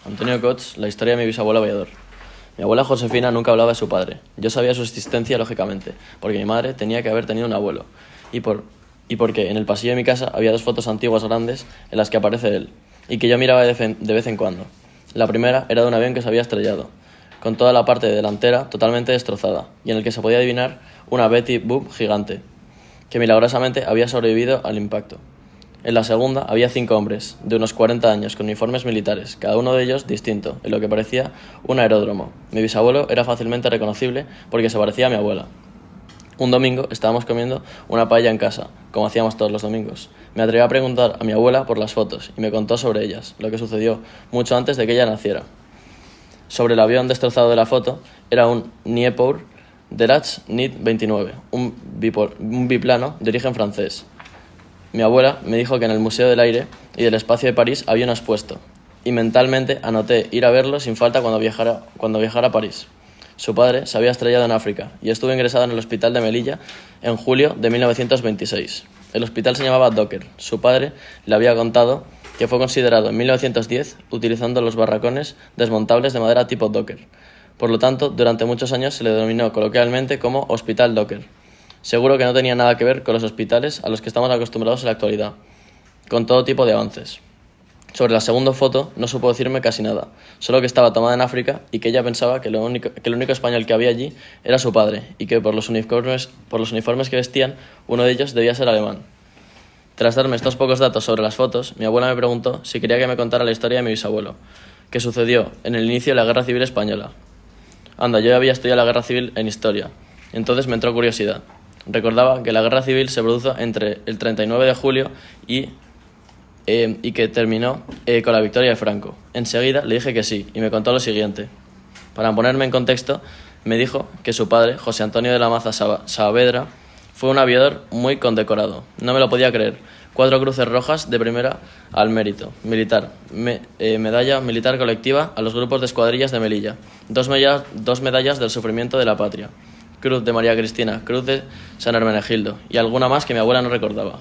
Antonio Cots, la historia de mi bisabuelo aviador. Mi abuela Josefina nunca hablaba de su padre. Yo sabía su existencia, lógicamente, porque mi madre tenía que haber tenido un abuelo. Y porque en el pasillo de mi casa había dos fotos antiguas grandes en las que aparece él, y que yo miraba de vez en cuando. La primera era de un avión que se había estrellado, con toda la parte delantera totalmente destrozada, y en el que se podía adivinar una Betty Boop gigante, que milagrosamente había sobrevivido al impacto. En la segunda había 5 hombres, de unos 40 años, con uniformes militares, cada uno de ellos distinto, en lo que parecía un aeródromo. Mi bisabuelo era fácilmente reconocible porque se parecía a mi abuela. Un domingo estábamos comiendo una paella en casa, como hacíamos todos los domingos. Me atreví a preguntar a mi abuela por las fotos y me contó sobre ellas, lo que sucedió mucho antes de que ella naciera. Sobre el avión destrozado de la foto era un Nieuport Derach NIT-29, un biplano de origen francés. Mi abuela me dijo que en el Museo del Aire y del Espacio de París había uno expuesto, y mentalmente anoté ir a verlo sin falta cuando viajara a París. Su padre se había estrellado en África y estuvo ingresado en el hospital de Melilla en julio de 1926. El hospital se llamaba Docker. Su padre le había contado que fue considerado en 1910 utilizando los barracones desmontables de madera tipo Docker. Por lo tanto, durante muchos años se le denominó coloquialmente como Hospital Docker. Seguro que no tenía nada que ver con los hospitales a los que estamos acostumbrados en la actualidad, con todo tipo de avances. Sobre la segunda foto no supo decirme casi nada, solo que estaba tomada en África y que ella pensaba que el único español que había allí era su padre y que por los uniformes que vestían, uno de ellos debía ser alemán. Tras darme estos pocos datos sobre las fotos, mi abuela me preguntó si quería que me contara la historia de mi bisabuelo, que sucedió en el inicio de la Guerra Civil Española. Anda, yo ya había estudiado la Guerra Civil en Historia, entonces me entró curiosidad. Recordaba que la Guerra Civil se produjo entre el 39 de julio y que terminó con la victoria de Franco. Enseguida le dije que sí, y me contó lo siguiente. Para ponerme en contexto, me dijo que su padre, José Antonio de la Maza Saavedra, fue un aviador muy condecorado. No me lo podía creer. 4 cruces rojas de primera al mérito militar, medalla militar colectiva a los grupos de escuadrillas de Melilla, 2 medallas del sufrimiento de la patria, Cruz de María Cristina, Cruz de San Hermenegildo y alguna más que mi abuela no recordaba.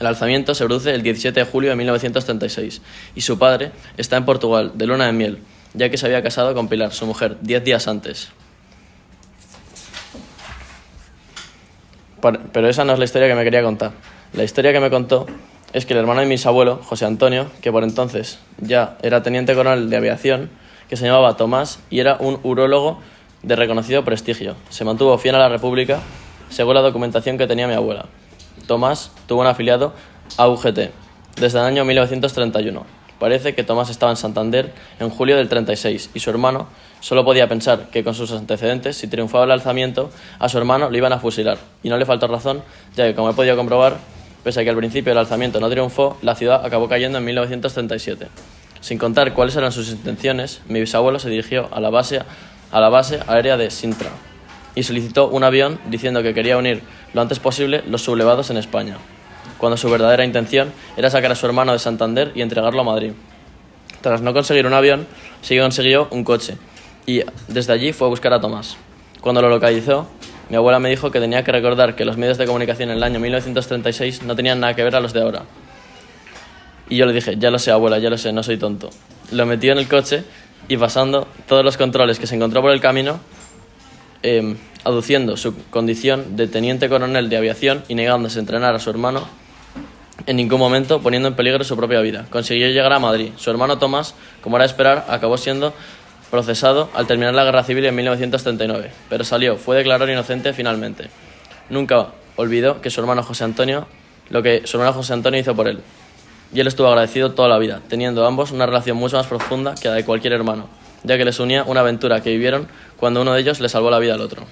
El alzamiento se produce el 17 de julio de 1936 y su padre está en Portugal, de luna de miel, ya que se había casado con Pilar, su mujer, 10 días antes. Pero esa no es la historia que me quería contar. La historia que me contó es que el hermano de mi bisabuelo, José Antonio, que por entonces ya era teniente coronel de aviación, que se llamaba Tomás y era un urólogo de reconocido prestigio. Se mantuvo fiel a la República, según la documentación que tenía mi abuela. Tomás tuvo un afiliado a UGT desde el año 1931. Parece que Tomás estaba en Santander en julio del 36 y su hermano solo podía pensar que con sus antecedentes, si triunfaba el alzamiento, a su hermano le iban a fusilar. Y no le faltó razón, ya que, como he podido comprobar, pese a que al principio el alzamiento no triunfó, la ciudad acabó cayendo en 1937. Sin contar cuáles eran sus intenciones, mi bisabuelo se dirigió a la base aérea de Sintra y solicitó un avión diciendo que quería unir lo antes posible los sublevados en España, cuando su verdadera intención era sacar a su hermano de Santander y entregarlo a Madrid. Tras no conseguir un avión, sí consiguió un coche y desde allí fue a buscar a Tomás. Cuando lo localizó, mi abuela me dijo que tenía que recordar que los medios de comunicación en el año 1936 no tenían nada que ver a los de ahora. Y yo le dije, ya lo sé, abuela, ya lo sé, no soy tonto. Lo metió en el coche y pasando todos los controles que se encontró por el camino, aduciendo su condición de teniente coronel de aviación y negándose a entrenar a su hermano, en ningún momento poniendo en peligro su propia vida. Consiguió llegar a Madrid. Su hermano Tomás, como era de esperar, acabó siendo procesado al terminar la Guerra Civil en 1939, pero fue declarado inocente finalmente. Nunca olvidó que lo que su hermano José Antonio hizo por él, y él estuvo agradecido toda la vida, teniendo ambos una relación mucho más profunda que la de cualquier hermano, ya que les unía una aventura que vivieron cuando uno de ellos le salvó la vida al otro.